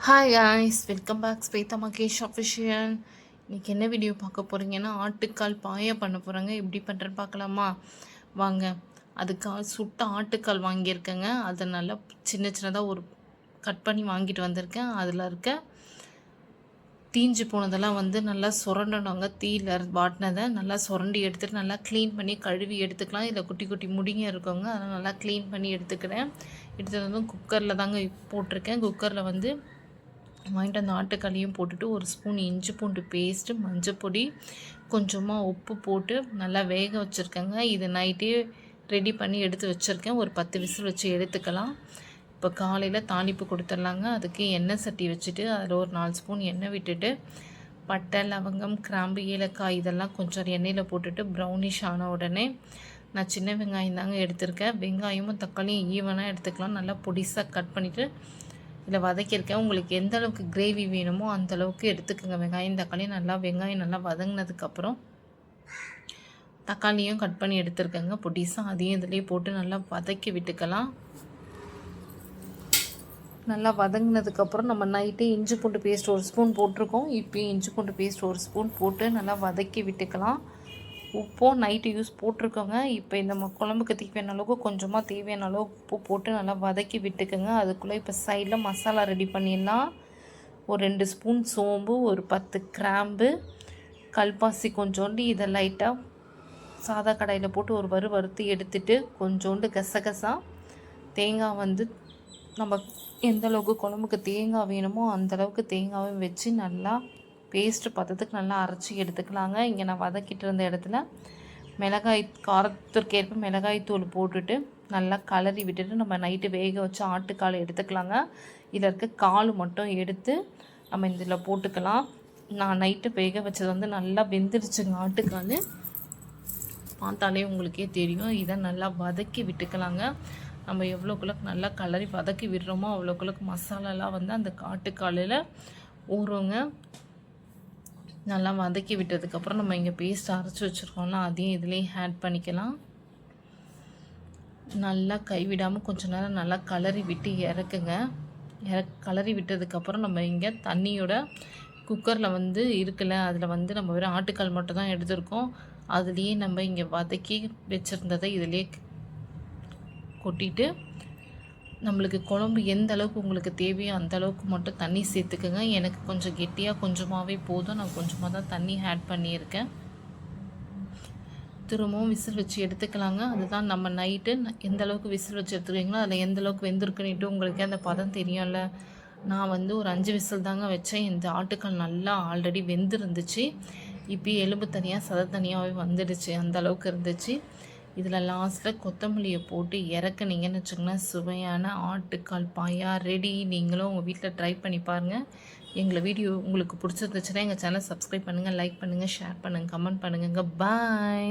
Hi guys, welcome back Shweta Mahesh official. இன்றைக்கி என்ன video பார்க்க போகிறீங்கன்னா, ஆட்டுக்கால் பாயா பண்ண போகிறாங்க. எப்படி பண்ணுறேன்னு பார்க்கலாமா? வாங்க. அதுக்காக சுட்ட ஆட்டுக்கால் வாங்கியிருக்கேங்க. அதை நல்லா சின்ன சின்னதாக ஒரு கட் பண்ணி வாங்கிட்டு வந்திருக்கேன். அதில் இருக்க தீஞ்சு போனதெல்லாம் நல்லா சுரண்டணுங்க. தீயில் வாட்டினதை நல்லா சுரண்டி எடுத்துகிட்டு நல்லா க்ளீன் பண்ணி கழுவி எடுத்துக்கலாம். இதில் குட்டி குட்டி முடிங்க இருக்குங்க, அதெல்லாம் நல்லா க்ளீன் பண்ணி எடுத்துக்கிறேன். எடுத்துகிட்டு குக்கரில் தாங்க போட்டிருக்கேன். குக்கரில் வாங்கிட்டு அந்த ஆட்டுக்காலையும் போட்டுட்டு ஒரு ஸ்பூன் இஞ்சி பூண்டு பேஸ்ட்டு, மஞ்சப்பொடி, கொஞ்சமாக உப்பு போட்டு நல்லா வேக வச்சுருக்கேங்க. இது நைட்டே ரெடி பண்ணி எடுத்து வச்சுருக்கேன். ஒரு 10 விசில் வச்சு எடுத்துக்கலாம். இப்போ காலையில் தாளிப்பு கொடுத்துட்லாங்க. அதுக்கு எண்ணெய் சட்டி வச்சுட்டு அதில் ஒரு 4 ஸ்பூன் எண்ணெய் விட்டுட்டு பட்டை, லவங்கம், கிராம்பு, ஏலக்காய் இதெல்லாம் கொஞ்சம் எண்ணெயில் போட்டுட்டு ப்ரௌனிஷ் ஆன உடனே நான் சின்ன வெங்காயம் தாங்க எடுத்திருக்கேன். வெங்காயமும் தக்காளியும் ஈவனாக எடுத்துக்கலாம். நல்லா பொடிசாக கட் பண்ணிவிட்டு இதில் வதக்கியிருக்கேன். உங்களுக்கு எந்த அளவுக்கு கிரேவி வேணுமோ அந்தளவுக்கு எடுத்துக்கோங்க. வெங்காயம் நல்லா வதங்கினதுக்கப்புறம் தக்காளியும் கட் பண்ணி எடுத்துருக்கேங்க பொடிசாக. அதையும் இதிலே போட்டு நல்லா வதக்கி விட்டுக்கலாம். நல்லா வதங்கினதுக்கப்புறம் நம்ம நைட்டே இஞ்சி பூண்டு பேஸ்ட் ஒரு ஸ்பூன் போட்டிருக்கோம். இப்போயும் இஞ்சி பூண்டு பேஸ்ட் ஒரு ஸ்பூன் போட்டு நல்லா வதக்கி விட்டுக்கலாம். உப்பும் நைட்டு யூஸ் போட்டிருக்கோங்க. இப்போ இந்த குழம்புக்கு தேவையான அளவுக்கு கொஞ்சமாக தேவையான அளவு உப்பு போட்டு நல்லா வதக்கி விட்டுக்கோங்க. அதுக்குள்ளே இப்போ சைடில் மசாலா ரெடி பண்ணிடலாம். ஒரு 2 ஸ்பூன் சோம்பு, ஒரு 10 கிராம்பு, கல்பாசி கொஞ்சோண்டு, இதை லைட்டாக சாதா கடாயில் போட்டு ஒரு வறுத்து எடுத்துட்டு கொஞ்சோண்டு கசகசா, தேங்காய் நம்ம எந்த அளவுக்கு குழம்புக்கு தேங்காய் வேணுமோ அந்தளவுக்கு தேங்காயும் வச்சு நல்லா பேஸ்ட்டு பதத்துக்கு நல்லா அரைச்சி எடுத்துக்கலாங்க. இங்கே நான் வதக்கிட்டு இருந்த இடத்துல காரத்திற்கேற்ப மிளகாய் தூள் போட்டுட்டு நல்லா கலரி விட்டுட்டு நம்ம நைட்டு வேக வச்சு ஆட்டுக்கால் எடுத்துக்கலாங்க. இதில் இருக்க கால் மட்டும் எடுத்து நம்ம இதில் போட்டுக்கலாம். நான் நைட்டு வேக வச்சது நல்லா வெந்துருச்சுங்க. ஆட்டுக்கால் பார்த்தாலே உங்களுக்கே தெரியும். இதை நல்லா வதக்கி விட்டுக்கலாங்க. நம்ம எவ்வளோக்குள்ளக்கு நல்லா கலரி வதக்கி விடுறோமோ அவ்வளோக்குள்ளக்கு மசாலாலாம் அந்த ஆட்டுக்காலில் ஊறுங்க. நல்லா வதக்கி விட்டதுக்கப்புறம் நம்ம இங்கே பேஸ்ட் அரைச்சி வச்சுருக்கோம்ல அதையும் இதுலேயும் ஆட் பண்ணிக்கலாம். நல்லா கைவிடாமல் கொஞ்சம் நேரம் நல்லா கலரி விட்டு இறக்குங்க. கலரி விட்டதுக்கப்புறம் நம்ம இங்கே தண்ணியோட குக்கரில் இருக்குல்ல, அதில் நம்ம வெறும் ஆட்டுக்கால் மட்டும் தான் எடுத்திருக்கோம். அதுலேயே நம்ம இங்கே வதக்கி வச்சுருந்ததை இதிலே கொட்டிட்டு நம்மளுக்கு குழம்பு எந்த அளவுக்கு உங்களுக்கு தேவையோ அந்த அளவுக்கு மட்டும் தண்ணி சேர்த்துக்குங்க. எனக்கு கொஞ்சம் கெட்டியாக கொஞ்சமாகவே போதும். நான் கொஞ்சமாக தான் தண்ணி ஆட் பண்ணியிருக்கேன். திரும்பவும் விசில் வச்சு எடுத்துக்கலாங்க. அதுதான் நம்ம நைட்டு எந்த அளவுக்கு விசில் வச்சு எடுத்துக்கிறீங்களோ அதில் எந்த அளவுக்கு வெந்திருக்குன்னுட்டு உங்களுக்கு அந்த பதம் தெரியும்ல. நான் ஒரு 5 விசில் தாங்க வச்சேன். இந்த ஆட்டுக்கால் நல்லா ஆல்ரெடி வெந்திருந்துச்சு. இப்போ எலும்பு தனியாக சதை தனியாகவே வந்துடுச்சு. அந்த அளவுக்கு இருந்துச்சு. இதில் லாஸ்ட்டில் கொத்தமல்லியை போட்டு இறக்குனீங்கன்னு வச்சுக்கோங்களேன், சுவையான ஆட்டுக்கால் பாயா ரெடி. நீங்களும் உங்கள் வீட்டில் ட்ரை பண்ணி பாருங்கள். எங்களை வீடியோ உங்களுக்கு பிடிச்சிருந்துச்சுன்னா எங்கள் சேனலை சப்ஸ்கிரைப் பண்ணுங்கள், லைக் பண்ணுங்கள், ஷேர் பண்ணுங்கள், கமெண்ட் பண்ணுங்கள். பாய்.